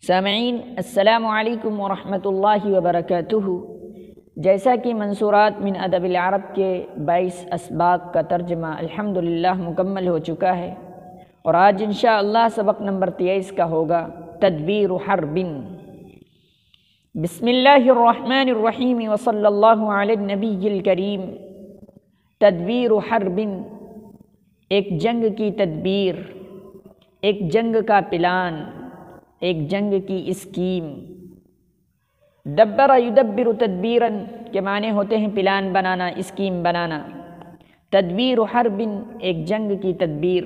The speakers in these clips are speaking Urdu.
سامعین السلام علیکم ورحمۃ اللہ وبرکاتہ۔ جیسا کہ منصورات من ادب العرب کے 22 اسباق کا ترجمہ الحمدللہ مکمل ہو چکا ہے، اور آج انشاءاللہ سبق نمبر 23 کا ہوگا تدبیر حرب۔ بسم اللہ الرحمن الرحیم وصلی اللہ علی النبی الکریم۔ تدبیر حرب، ایک جنگ کی تدبیر، ایک جنگ کا پلان، ایک جنگ کی اسکیم۔ دبر یدبر تدبیراً کے معنی ہوتے ہیں پلان بنانا، اسکیم بنانا۔ تدبیر حرب، ایک جنگ کی تدبیر۔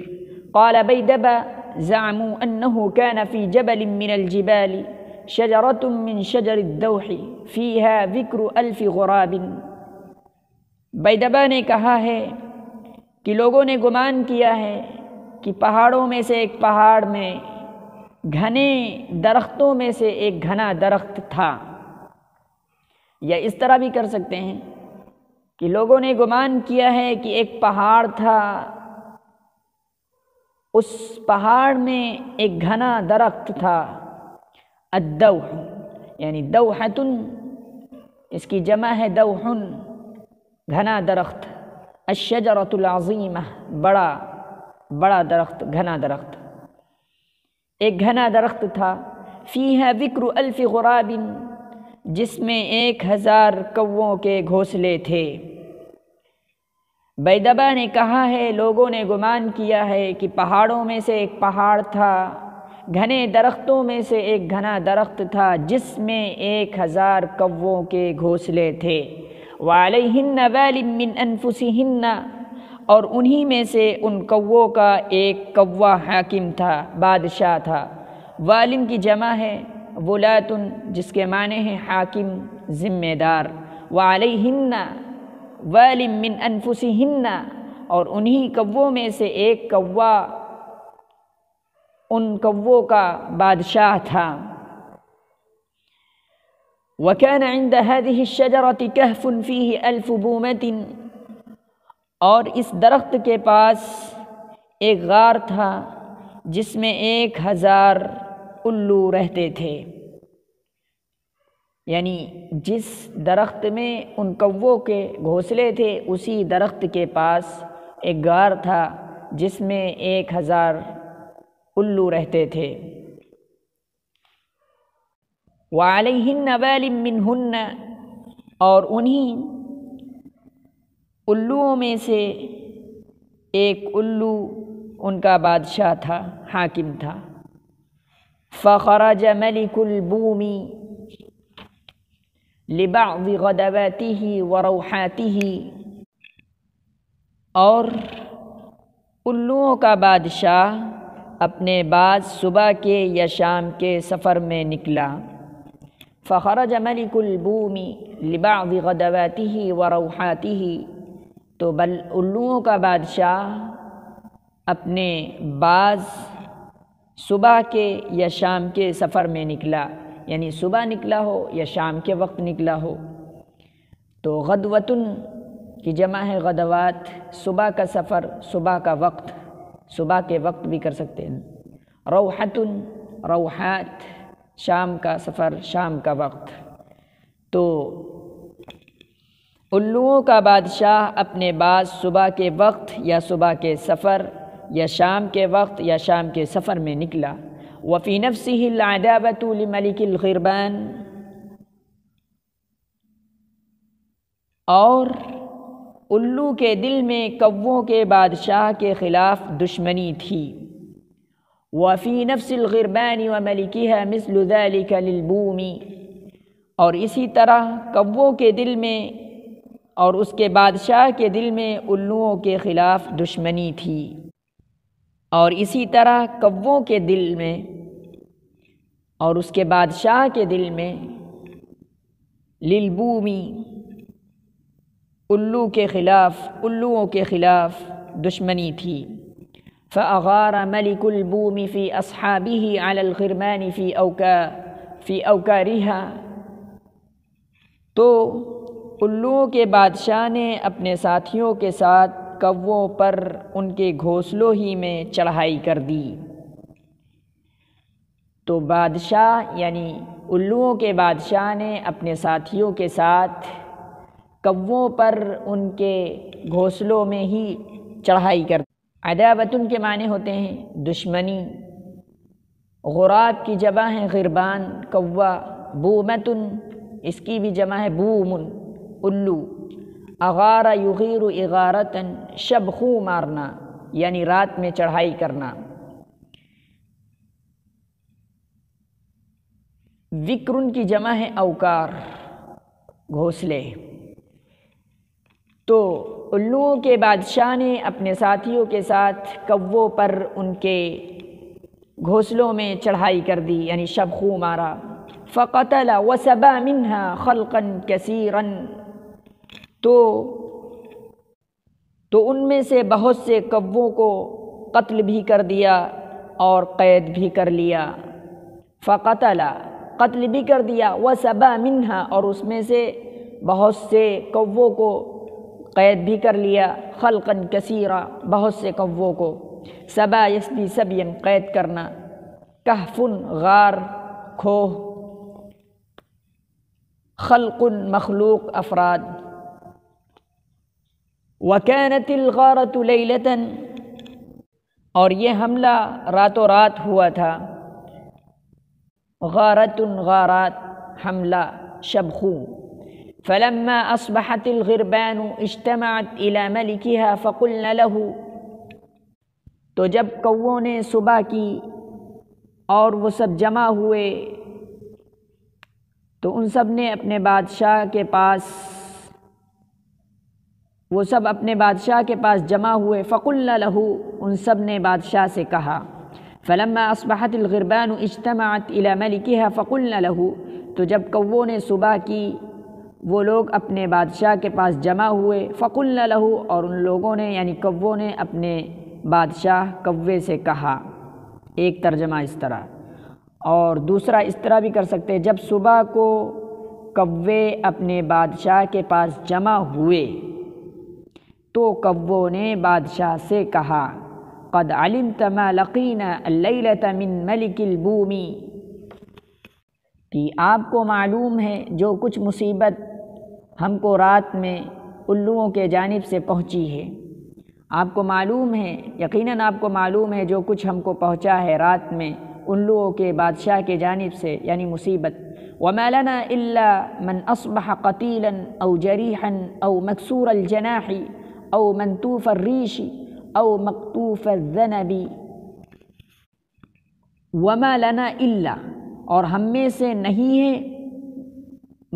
قال بیدبا زعموا انه كان في جبل من الجبال شجرة من شجر الدوح فيها ذکر 1000 غراب۔ بیدبا نے کہا ہے کہ لوگوں نے گمان کیا ہے کہ پہاڑوں میں سے ایک پہاڑ میں گھنے درختوں میں سے ایک گھنا درخت تھا، یا اس طرح بھی کر سکتے ہیں کہ لوگوں نے گمان کیا ہے کہ ایک پہاڑ تھا، اس پہاڑ میں ایک گھنا درخت تھا۔ الدوح یعنی دوحۃ، اس کی جمع ہے دوح، گھنا درخت۔ الشجرۃ العظیمہ، بڑا درخت، گھنا درخت، ایک گھنا درخت تھا۔ فیہا ذکر 1000 غراب، جس میں 1000 کووں کے گھونسلے تھے۔ بیدبا نے کہا ہے لوگوں نے گمان کیا ہے کہ پہاڑوں میں سے ایک پہاڑ تھا، گھنے درختوں میں سے ایک گھنا درخت تھا، جس میں 1000 کووں کے گھونسلے تھے۔ وعلیہن وال من انفسہن، اور انہی میں سے ان کووں کا ایک کوا حاکم تھا، بادشاہ تھا۔ والن کی جمع ہے ولاتن، جس کے معنی ہے حاکم، ذمہ دار۔ وعلیہن وال من انفسہن، اور انہی کووں میں سے ایک کوا ان کووں کا بادشاہ تھا۔ وکان عند هذه الشجرة كهف فيه 1000 بومة، اور اس درخت کے پاس ایک غار تھا جس میں 1000 الو رہتے تھے، یعنی جس درخت میں ان کووں کے گھونسلے تھے اسی درخت کے پاس ایک غار تھا جس میں 1000 الو رہتے تھے۔ وعلیہن وال منہن، اور انہی الوؤں میں سے ایک الو ان کا بادشاہ تھا، حاکم تھا۔ فخرج ملک البوم لبعض غدواته وروحاته، اور الوؤں کا بادشاہ اپنے بعض صبح کے یا شام کے سفر میں نکلا۔ فخرج ملک البوم لبعض غدواته وروحاته، تو الوؤں کا بادشاہ اپنے بعض صبح کے یا شام کے سفر میں نکلا، یعنی صبح نکلا ہو یا شام کے وقت نکلا ہو۔ تو غدوتن کی جمع ہے غدوات، صبح کا سفر، صبح کا وقت، صبح کے وقت بھی کر سکتے ہیں۔ روحتن، روحات، شام کا سفر، شام کا وقت۔ تو الوؤں کا بادشاہ اپنے بعض صبح کے وقت یا صبح کے سفر یا شام کے وقت یا شام کے سفر میں نکلا۔ وفی نفسہ العداوۃ لملک الغربان، اور الو کے دل میں کووں کے بادشاہ کے خلاف دشمنی تھی۔ وفی نفس الغربان وملکها مثل ذلك للبوم، اور اسی طرح کووں کے دل میں اور اس کے بادشاہ کے دل میں الوؤں کے خلاف دشمنی تھی، اور اسی طرح کووں کے دل میں اور اس کے بادشاہ کے دل میں للبوم، الو کے خلاف، الوؤں کے خلاف دشمنی تھی۔ فأغار ملک البوم فی اصحابہ علی الغربان فی اوکارها، تو الوؤں کے بادشاہ نے اپنے ساتھیوں کے ساتھ کووں پر ان کے گھونسلوں ہی میں چڑھائی کر دی۔ تو بادشاہ یعنی الوؤں کے بادشاہ نے اپنے ساتھیوں کے ساتھ کووں پر ان کے گھونسلوں میں ہی چڑھائی کر دی۔ عداوتن کے معنی ہوتے ہیں دشمنی، غراب کی جمع ہے غربان کوا، بومتن اس کی بھی جمع ہے بومن الو، اغارہ یغیر اغارتن شب خوں مارنا یعنی رات میں چڑھائی کرنا، وکرن کی جمع ہے اوکار گھونسلے۔ تو الوؤں کے بادشاہ نے اپنے ساتھیوں کے ساتھ کووں پر ان کے گھونسلوں میں چڑھائی کر دی یعنی شب خوں مارا۔ فقتل وسبا منها خلقا کثیرا، تو ان میں سے بہت سے کووں کو قتل بھی کر دیا اور قید بھی کر لیا۔ فقتل قتل بھی کر دیا، وسبا منها اور اس میں سے بہت سے کووں کو قید بھی کر لیا، خلقا کثیرا بہت سے کووں کو، سبا یسبی سبیا قید کرنا، کہف غار کھوہ، خلق مخلوق افراد۔ وکانت الغارۃ لیلۃ، اور یہ حملہ راتوں رات ہوا تھا، غارۃ غارات حملہ شب خوں۔ فلما اصبحت الغربان اجتمعت الى ملكها فقلن له، تو جب کووں نے صبح کی اور وہ سب جمع ہوئے تو ان سب نے اپنے بادشاہ کے پاس، وہ سب اپنے بادشاہ کے پاس جمع ہوئے، فقلن له ان سب نے بادشاہ سے کہا، فلما اصبحت الغربان اجتمعت الى ملكها فقلن له، تو جب کووں نے صبح کی وہ لوگ اپنے بادشاہ کے پاس جمع ہوئے، فقلن له اور ان لوگوں نے یعنی کووں نے اپنے بادشاہ کوے سے کہا۔ ایک ترجمہ اس طرح، اور دوسرا اس طرح بھی کر سکتے، جب صبح کو کوے اپنے بادشاہ کے پاس جمع ہوئے تو کووں نے بادشاہ سے کہا، قد علمت ما لقینا اللیلۃ من ملک البوم، کہ آپ کو معلوم ہے جو کچھ مصیبت ہم کو رات میں الوؤں کے جانب سے پہنچی ہے۔ آپ کو معلوم ہے، یقیناً آپ کو معلوم ہے جو کچھ ہم کو پہنچا ہے رات میں الوؤں کے بادشاہ کے جانب سے یعنی مصیبت۔ وما لنا الا من اصبح قتیلا او جریحا او مکسور الجناح او منتوف الریش او مقطوف الذنب، وما لنا الا اور ہم میں سے نہیں ہے،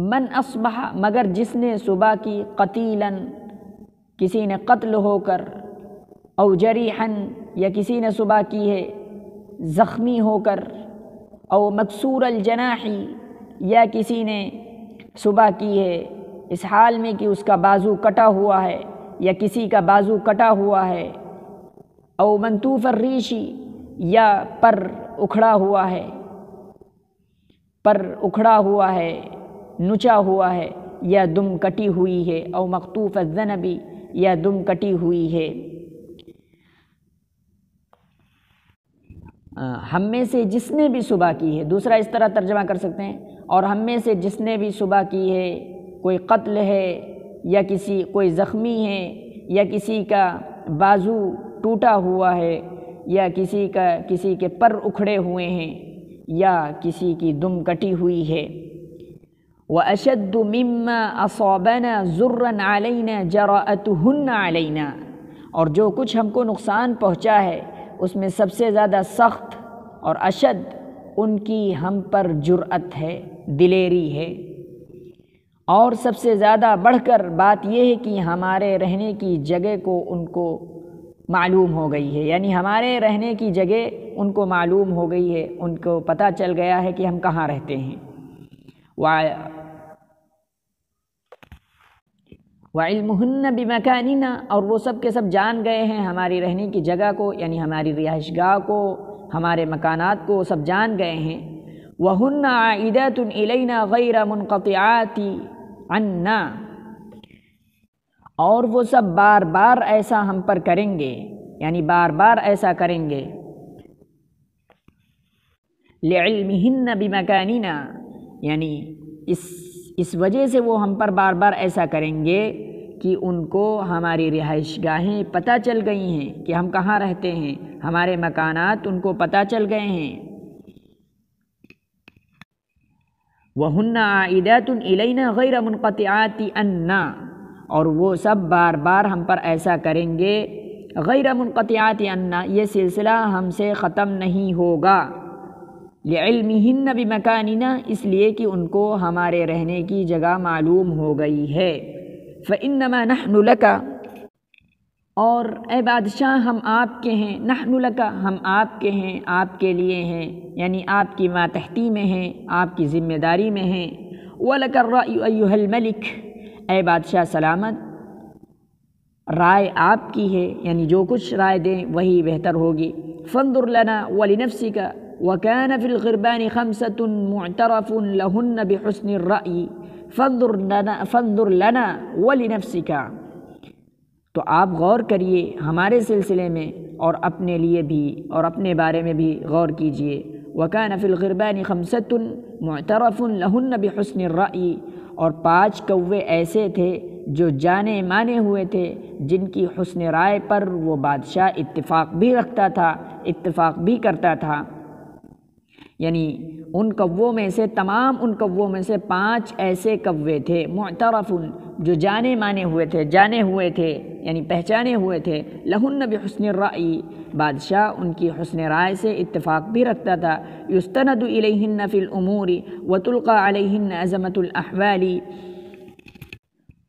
من اصبح مگر جس نے صبح کی، قتیلا کسی نے قتل ہو کر، او جریحا یا کسی نے صبح کی ہے زخمی ہو کر، او مکسور الجناح یا کسی نے صبح کی ہے اس حال میں کہ اس کا بازو کٹا ہوا ہے یا کسی کا بازو کٹا ہوا ہے، او منتوف الریش یا پر اکھڑا ہوا ہے، پر اکھڑا ہوا ہے نچا ہوا ہے، یا دم کٹی ہوئی ہے، او مقطوف الذنب یا دم کٹی ہوئی ہے۔ ہم میں سے جس نے بھی صبح کی ہے، دوسرا اس طرح ترجمہ کر سکتے ہیں، اور ہم میں سے جس نے بھی صبح کی ہے، کوئی قتل ہے یا کوئی زخمی ہے یا کسی کا بازو ٹوٹا ہوا ہے یا کسی کے پر اکھڑے ہوئے ہیں یا کسی کی دم کٹی ہوئی ہے۔ وَأَشَدُّ مِمَّا أَصَابَنَا ضُرًّا عَلَيْنَا جَرَأَتُهُنَّ عَلَيْنَا، اور جو کچھ ہم کو نقصان پہنچا ہے اس میں سب سے زیادہ سخت اور اشد ان کی ہم پر جرأت ہے، دلیری ہے، اور سب سے زیادہ بڑھ کر بات یہ ہے کہ ہمارے رہنے کی جگہ کو ان کو معلوم ہو گئی ہے، یعنی ہمارے رہنے کی جگہ ان کو معلوم ہو گئی ہے، ان کو پتہ چل گیا ہے کہ ہم کہاں رہتے ہیں۔ وعلمہن بمکاننا، اور وہ سب کے سب جان گئے ہیں ہماری رہنے کی جگہ کو، یعنی ہماری رہائش گاہ کو، ہمارے مکانات کو سب جان گئے ہیں۔ وہن عائدات الینا غیر منقطعات عنا، اور وہ سب بار بار ایسا ہم پر کریں گے، یعنی بار بار ایسا کریں گے، لعلمہن بمکاننا، یعنی اس وجہ سے وہ ہم پر بار بار ایسا کریں گے کہ ان کو ہماری رہائش گاہیں پتہ چل گئی ہیں کہ ہم کہاں رہتے ہیں، ہمارے مکانات ان کو پتہ چل گئے ہیں۔ وَهُنَّ عَائِدَاتٌ إِلَيْنَا غَيْرَ مُنْقَطِعَاتِ أَنَّا، اور وہ سب بار بار ہم پر ایسا کریں گے، غیر منقطعات أَنَّا، یہ سلسلہ ہم سے ختم نہیں ہوگا، لعلمہن بمکاننا، اس لیے کہ ان کو ہمارے رہنے کی جگہ معلوم ہو گئی ہے۔ فإنما نحن لك، اور اے بادشاہ ہم آپ کے ہیں، نحن لك، ہم آپ کے ہیں، آپ کے لیے ہیں، یعنی آپ کی ماتحتی میں ہیں، آپ کی ذمہ داری میں ہیں۔ وَلَكَ الرَّأْيُ أَيُّهَا الْمَلِكُ، اے بادشاہ سلامت، رائے آپ کی ہے، یعنی جو کچھ رائے دیں وہی بہتر ہوگی۔ فانظر لنا ولنفسك وكان في الغربان 5 معترف لهن بحسن الرأي فانظر لنا ولنفسك، تو آپ غور کریے ہمارے سلسلے میں اور اپنے لیے بھی اور اپنے بارے میں بھی غور کیجیے۔ وكان في الغربان 5 معترف لهن بحسن الرأي، اور 5 کوے ایسے تھے جو جانے مانے ہوئے تھے، جن کی حسن رائے پر وہ بادشاہ اتفاق بھی رکھتا تھا، اتفاق بھی کرتا تھا، یعنی ان کووں میں سے، تمام ان کووں میں سے 5 ایسے کوے تھے، معترف، جو جانے مانے ہوئے تھے، جانے ہوئے تھے، یعنی پہچانے ہوئے تھے، لہن بحسن الرأی، بادشاہ ان کی حسن رائے سے اتفاق بھی رکھتا تھا۔ یستند الیہن فی الامور وتلقى علیہن عظمۃ الاحوال،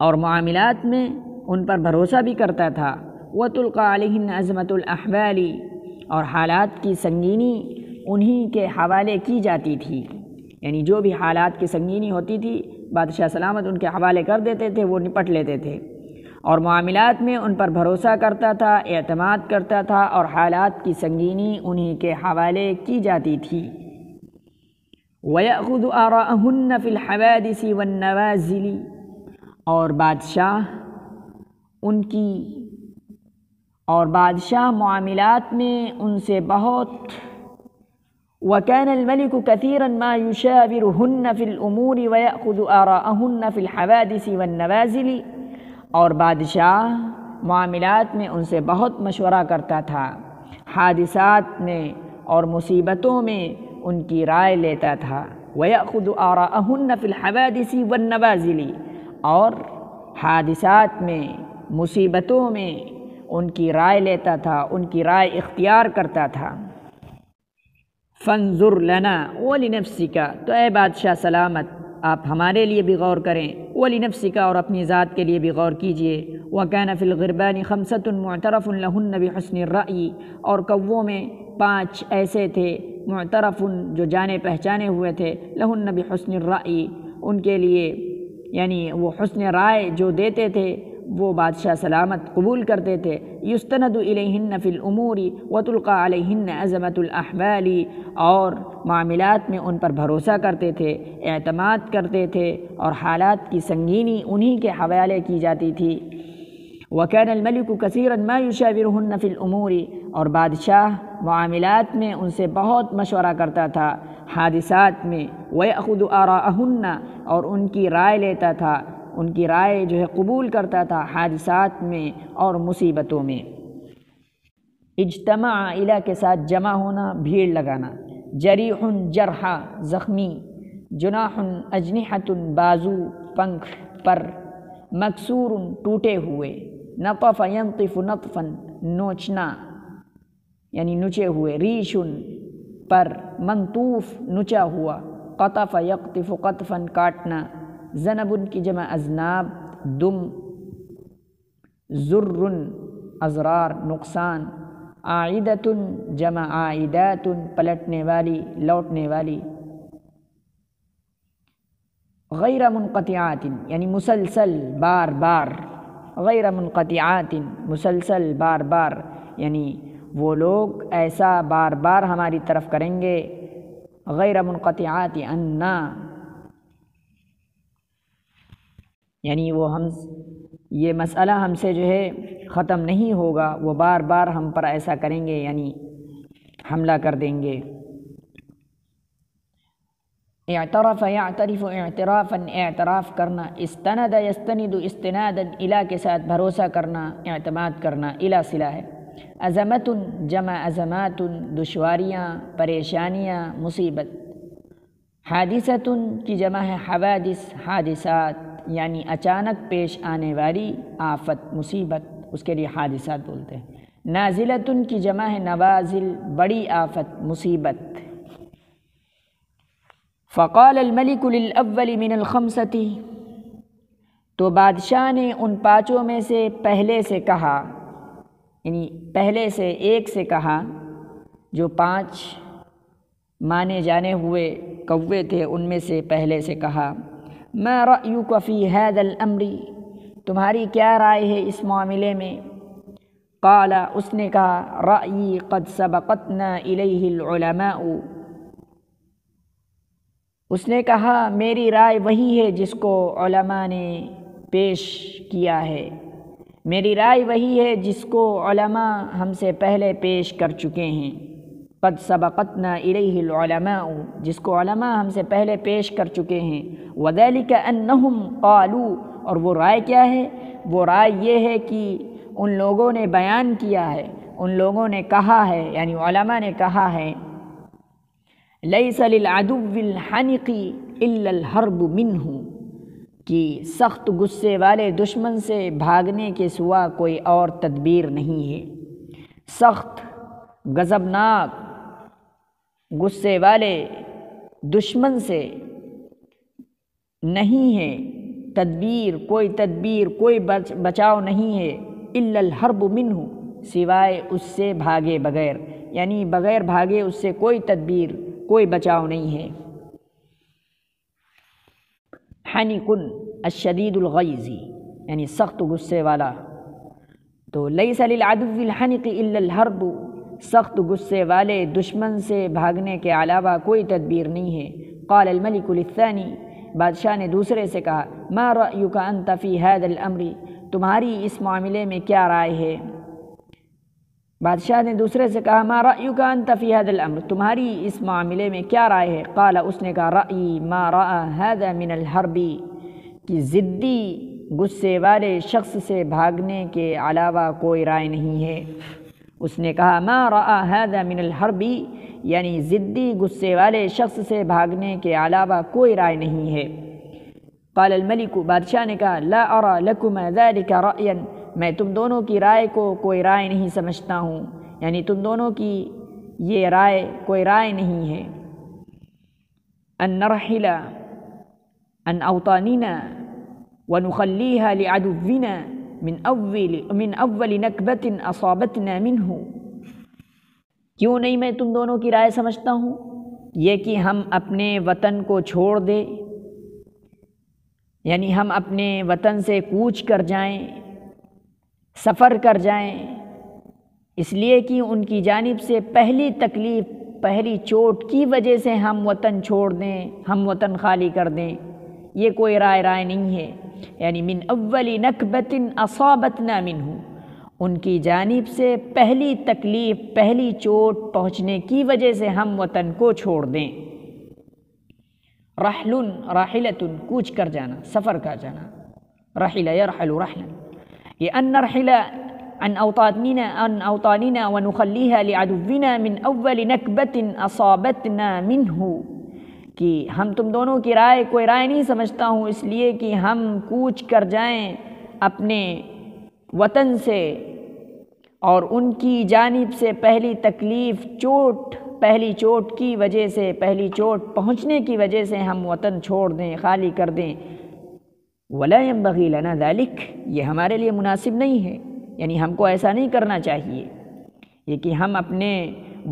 اور معاملات میں ان پر بھروسہ بھی کرتا تھا۔ وتلقى علیہن عظمۃ الاحوال، اور حالات کی سنگینی انہی کے حوالے کی جاتی تھی، یعنی جو بھی حالات کی سنگینی ہوتی تھی بادشاہ سلامت ان کے حوالے کر دیتے تھے، وہ نپٹ لیتے تھے، اور معاملات میں ان پر بھروسہ کرتا تھا، اعتماد کرتا تھا، اور حالات کی سنگینی انہی کے حوالے کی جاتی تھی۔ وَيَأْخُذُ آرَاءَهُنَّ فِي الْحَوَادِثِ وَالنَّوَازِلِ، اور بادشاہ معاملات میں ان سے بہت، وَكَانَ الْمَلِكُ كَثِيرًا مَا يُشَاوِرُهُنَّ فِي الْأُمُورِ وَيَأْخُذُ آرَاءَهُنَّ فِي الْحَوَادِثِ وَالنَّوَازِلِ، اور بادشاہ معاملات میں ان سے بہت مشورہ کرتا تھا، حادثات میں اور مصیبتوں میں ان کی رائے لیتا تھا۔ وَيَأْخُذُ آرَاءَهُنَّ فِي الْحَوَادِثِ وَالنَّوَازِلِ، اور حادثات میں، مصیبتوں میں ان کی رائے لیتا تھا، ان کی رائے اختیار کرتا تھا۔ فانظر لنا ولنفسک، تو اے بادشاہ سلامت آپ ہمارے لیے بھی غور کریں، ولنفسک، اور اپنی ذات کے لیے بھی غور کیجیے۔ وکان فی الغربان 5 معترف لہن بحسن الرأی، اور کووں میں 5 ایسے تھے، معترف، جو جانے پہچانے ہوئے تھے، لہن بحسن الرأی، ان کے لیے یعنی وہ حسن رائے جو دیتے تھے وہ بادشاہ سلامت قبول کرتے تھے۔ یستند الیہن فی الامور وتلقى علیہن عظمۃ الاحوال، اور معاملات میں ان پر بھروسہ کرتے تھے، اعتماد کرتے تھے، اور حالات کی سنگینی انہی کے حوالے کی جاتی تھی۔ وکان الملک کثیرا ما یشاورہن فی الامور، اور بادشاہ معاملات میں ان سے بہت مشورہ کرتا تھا، حادثات میں، ویأخذ آراءہن، اور ان کی رائے لیتا تھا، ان کی رائے جو ہے قبول کرتا تھا، حادثات میں اور مصیبتوں میں۔ اجتمع، الی کے ساتھ جمع ہونا، بھیڑ لگانا۔ جریح، جرحا، زخمی۔ جناح، اجنحۃ، بازو، پنکھ، پر۔ مکسور، ٹوٹے ہوئے۔ نطف، ینطف نطفا، نوچنا یعنی نچے ہوئے۔ ریش، پر۔ منطوف، نچا ہوا۔ قطف، یقطف قطفا، کاٹنا۔ ذنب کی جمع اذناب، دم۔ ضر، اضرار، نقصان۔ عائدۃ جمع عائدات، پلٹنے والی، لوٹنے والی۔ غیر منقطعات یعنی مسلسل، بار بار۔ غیر منقطعات، مسلسل، بار بار، یعنی وہ لوگ ایسا بار بار ہماری طرف کریں گے۔ غیر منقطعات انا، یعنی وہ یہ مسئلہ ہم سے جو ہے ختم نہیں ہوگا، وہ بار بار ہم پر ایسا کریں گے، یعنی حملہ کر دیں گے۔ اعترف یعترف اعترافا اعتراف کرنا، استند یستند استنادا الی کے ساتھ بھروسہ کرنا، اعتماد کرنا، الی صلہ ہے۔ عظمت جمع عظمات دشواریاں، پریشانیاں، مصیبت۔ حادثۃ کی جمع ہے حوادث، حادثات یعنی اچانک پیش آنے والی آفت، مصیبت، اس کے لیے حادثات بولتے ہیں۔ نازلۃ کی جمع ہے نوازل، بڑی آفت، مصیبت۔ فقال الملک للاول من الخمسۃ، تو بادشاہ نے ان پانچوں میں سے پہلے سے کہا، یعنی پہلے سے ایک سے کہا، جو 5 مانے جانے ہوئے کوے تھے ان میں سے پہلے سے کہا، ما رأیک فی ھذا الامر، تمہاری کیا رائے ہے اس معاملے میں؟ قال، اس نے کہا، رأیی قد سبقتنا الیہ العلماء، اس نے کہا میری رائے وہی ہے جس کو علماء نے پیش کیا ہے، میری رائے وہی ہے جس کو علماء ہم سے پہلے پیش کر چکے ہیں۔ قد سبقتنا الیہ العلماء، جس کو علماء ہم سے پہلے پیش کر چکے ہیں۔ وذلک انہم قالوا، اور وہ رائے کیا ہے؟ وہ رائے یہ ہے کہ ان لوگوں نے بیان کیا ہے، ان لوگوں نے کہا ہے، یعنی علماء نے کہا ہے، لیس للعدو الحنق الا الحرب منہ، کہ سخت غصے والے دشمن سے بھاگنے کے سوا کوئی اور تدبیر نہیں ہے۔ سخت غضبناک غصے والے دشمن سے نہیں ہے تدبیر، کوئی بچاؤ نہیں ہے، الا الحرب منہ، سوائے اس سے بھاگے بغیر، یعنی بغیر بھاگے اس سے کوئی تدبیر، کوئی بچاؤ نہیں ہے۔ حنق الشدید الغیظ، یعنی سخت غصے والا۔ تو لیس للعدو الحنق الا الحرب، سخت غصے والے دشمن سے بھاگنے کے علاوہ کوئی تدبیر نہیں ہے۔ قال الملک للثانی، بادشاہ نے دوسرے سے کہا، ما رأیک انت فی ھذا الامر، تمہاری اس معاملے میں کیا رائے ہے؟ بادشاہ نے دوسرے سے کہا، ما رأیک انت فی ھذا الامر، تمہاری اس معاملے میں کیا رائے ہے؟ قال، اس نے کہا، رأیی ما رأى ھذا من الحرب، کہ ضدی غصے والے شخص سے بھاگنے کے علاوہ کوئی رائے نہیں ہے۔ اس نے کہا، ما رأى ھذا من الحرب، یعنی ضدی غصے والے شخص سے بھاگنے کے علاوہ کوئی رائے نہیں ہے۔ قال الملک، بادشاہ نے کہا، لا ارى لکما ذلک رأیا، میں تم دونوں کی رائے کو کوئی رائے نہیں سمجھتا ہوں، یعنی تم دونوں کی یہ رائے کوئی رائے نہیں ہے۔ ان نرحل عن اوطاننا ونخلیها لعدونا من اول نکبت اصابتنا منہ، کیوں نہیں میں تم دونوں کی رائے سمجھتا ہوں؟ یہ کہ ہم اپنے وطن کو چھوڑ دیں، یعنی ہم اپنے وطن سے کوچ کر جائیں، سفر کر جائیں، اس لیے کہ ان کی جانب سے پہلی تکلیف، پہلی چوٹ کی وجہ سے ہم وطن چھوڑ دیں، ہم وطن خالی کر دیں، یہ کوئی رائے نہیں ہے۔ یعنی من اول نکبت اصابتنا منہ، ان کی جانب سے پہلی تکلیف، پہلی چوٹ پہنچنے کی وجہ سے ہم وطن کو چھوڑ دیں۔ رحل راحلۃ، کوچ کر جانا، سفر کر جانا، رحل یرحل رحلا، یہ ان نرحل عن اوطاننا ونخلیها لعدونا من اول نکبت اصابتنا منہ، کہ ہم تم دونوں کی رائے کوئی رائے نہیں سمجھتا ہوں، اس لیے کہ ہم کوچ کر جائیں اپنے وطن سے، اور ان کی جانب سے پہلی تکلیف، چوٹ، پہلی چوٹ کی وجہ سے، پہلی چوٹ پہنچنے کی وجہ سے ہم وطن چھوڑ دیں، خالی کر دیں۔ ولا ينبغي لنا ذلك، یہ ہمارے لیے مناسب نہیں ہے، یعنی ہم کو ایسا نہیں کرنا چاہیے، یہ کہ ہم اپنے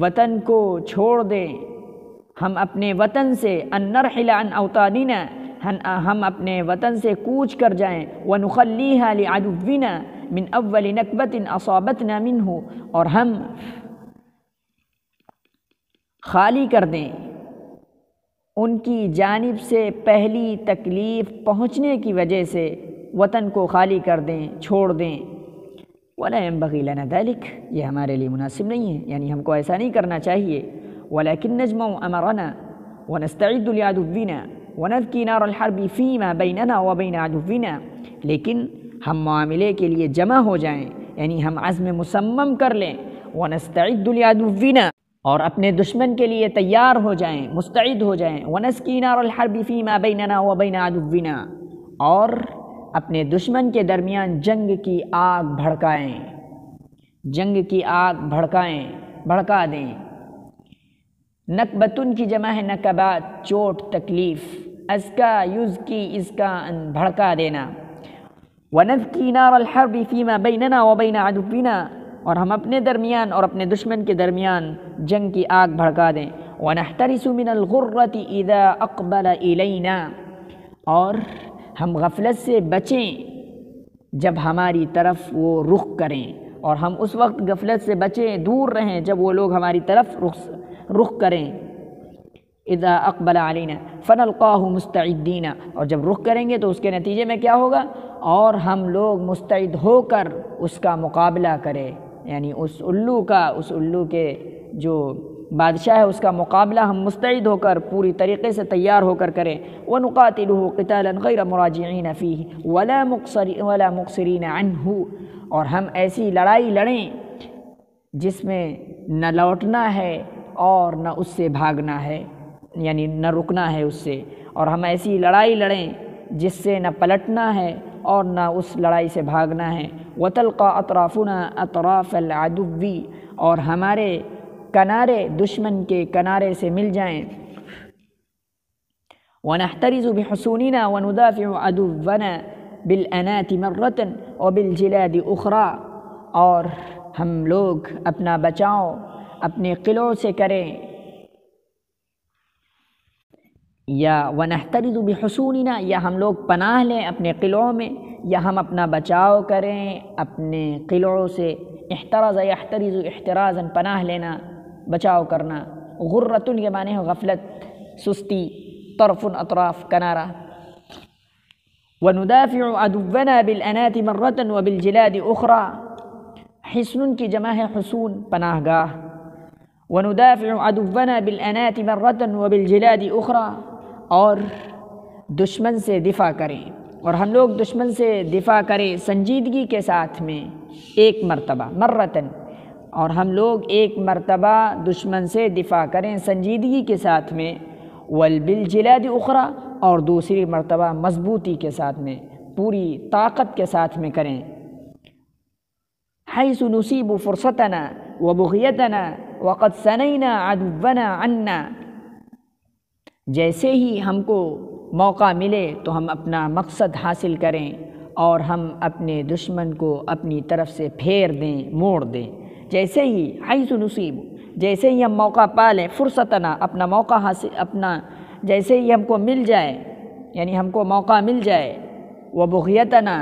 وطن کو چھوڑ دیں، ہم اپنے وطن سے، ان نرحل عن اوطاننا، ہم اپنے وطن سے کوچ کر جائیں، ونخلیها لعدونا من اول نکبت اصابتنا منہ، اور ہم خالی کر دیں ان کی جانب سے پہلی تکلیف پہنچنے کی وجہ سے، وطن کو خالی کر دیں، چھوڑ دیں۔ ولا ينبغي لنا ذلك، یہ ہمارے لیے مناسب نہیں ہے، یعنی ہم کو ایسا نہیں کرنا چاہیے۔ ولكن نجمع امرنا، ونستعد لعدونا ونذكي نار الحرب فيما بيننا وبين عدونا، لیکن ہم معاملے کے لیے جمع ہو جائیں، یعنی ہم عزم مصمم کر لیں، ونستعد لعدونا، اور اپنے دشمن کے لیے تیار ہو جائیں، مستعد ہو جائیں، ونذكي نار الحرب فيما بيننا وبين عدونا، اور اپنے دشمن کے درمیان جنگ کی آگ بھڑکائیں، جنگ کی آگ بھڑکا دیں۔ نکبتن کی جمع ہے نکبات، چوٹ، تکلیف، ازکا یزکی ازکا بھڑکا دینا۔ ونذکی نار الحرب فیما بیننا وبین عدونا، اور ہم اپنے درمیان اور اپنے دشمن کے درمیان جنگ کی آگ بھڑکا دیں۔ ونحترس من الغرۃ اذا اقبل الینا، اور ہم غفلت سے بچیں جب ہماری طرف وہ رخ کریں، اور ہم اس وقت غفلت سے بچیں، دور رہیں جب وہ لوگ ہماری طرف رخ کریں۔ اذا اقبل علینا فنلقاہ مستعدین، اور جب رخ کریں گے تو اس کے نتیجے میں کیا ہوگا؟ اور ہم لوگ مستعد ہو کر اس کا مقابلہ کریں، یعنی اس الو کے جو بادشاہ ہے اس کا مقابلہ ہم مستعد ہو کر پوری طریقے سے تیار ہو کر کریں۔ وَنُقَاتِلُهُ قِتَالًا غَيْرَ مُرَاجِعِينَ فِيهِ وَلَا مُقْصِرِينَ عَنْهُ، اور ہم ایسی لڑائی لڑیں جس میں نہ لوٹنا ہے اور نہ اس سے بھاگنا ہے، یعنی نہ رکنا ہے اس سے، اور ہم ایسی لڑائی لڑیں جس سے نہ پلٹنا ہے اور نہ اس لڑائی سے بھاگنا ہے۔ وَتَلْقَى أَطْرَافُنَا أَطْرَافَ الْعَدُوِّ، اور ہمارے کنارے دشمن کے کنارے سے مل جائیں۔ وَنَحْتَرِزُ بِحُصُونِنَا وَنُدَافِعُ عَدُوَّنَا بِالْأَنَاتِ مَرَّةً وَبِالْجِلَادِ أُخْرَى، اور ہم لوگ اپنا بچاؤ اپنے قلعوں سے کریں، یا وَنَحْتَرِزُ بِحُصُونِنَا، یا ہم لوگ پناہ لیں اپنے قلعوں میں، یا ہم اپنا بچاؤ کریں اپنے قلعوں سے۔ احترز یحترز احترازاً، پناہ لینا، بچاؤ کرنا۔ غرۃ کے معنی ہے غفلت، سستی، طرف اطراف، کنارہ۔ وَنُدَافِعُ عَدُوَّنَا بِالْأَنَاتِ مَرَّةً وَبِالْجِلَادِ أُخْرَى، حصن کی جمع ہے حصون، پناہ گاہ۔ وَنُدَافِعُ عَدُوَّنَا بِالْأَنَاتِ مَرَّةً وَبِالْجِلَادِ أُخْرَى، اور دشمن سے دفاع کریں، اور ہم لوگ دشمن سے دفاع کریں سنجیدگی کے ساتھ میں ایک مرتبہ، مرتن، اور ہم لوگ ایک مرتبہ دشمن سے دفاع کریں سنجیدگی کے ساتھ میں۔ وَبِالْجِلَادِ أُخْرَى، اور دوسری مرتبہ مضبوطی کے ساتھ میں، پوری طاقت کے ساتھ میں کریں۔ حَيْثُ نُصِيبُ فُرْصَتَنَا وَبُغْيَتَنَا وَقَدْ ثَنَيْنَا عَدُوَّنَا عَنَّا، جیسے ہی ہم کو موقع ملے تو ہم اپنا مقصد حاصل کریں اور ہم اپنے دشمن کو اپنی طرف سے پھیر دیں، موڑ دیں۔ جیسے ہی حیث نصیب، جیسے ہی ہم موقع پا لیں، فرصتنا، اپنا موقع حاصل، اپنا جیسے ہی ہم کو مل جائے، یعنی ہم کو موقع مل جائے، وبغیتنا،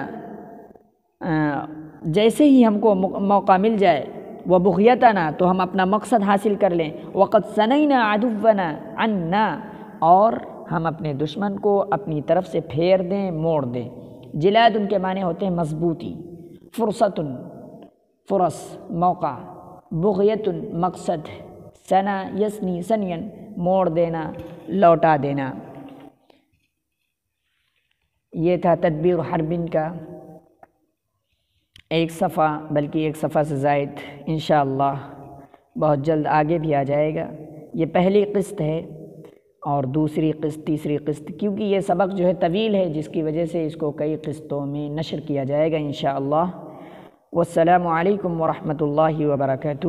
جیسے ہی ہم کو موقع مل جائے، وبغیتنا، تو ہم اپنا مقصد حاصل کر لیں۔ وقد ثنینا عدونا عنا، اور ہم اپنے دشمن کو اپنی طرف سے پھیر دیں، موڑ دیں۔ جلاد ان کے معنی ہوتے ہیں مضبوطی، فرصت، فرص، موقع، بغیت، مقصد، ثنا یسنی ثنین، موڑ دینا، لوٹا دینا۔ یہ تھا تدبیر حربن کا ایک صفحہ، بلکہ ایک صفحہ سے زائد، انشاءاللہ بہت جلد آگے بھی آ جائے گا۔ یہ پہلی قسط ہے، اور دوسری قسط، تیسری قسط، کیونکہ یہ سبق جو ہے طویل ہے، جس کی وجہ سے اس کو کئی قسطوں میں نشر کیا جائے گا انشاءاللہ۔ والسلام علیکم ورحمۃ اللہ وبرکاتہ۔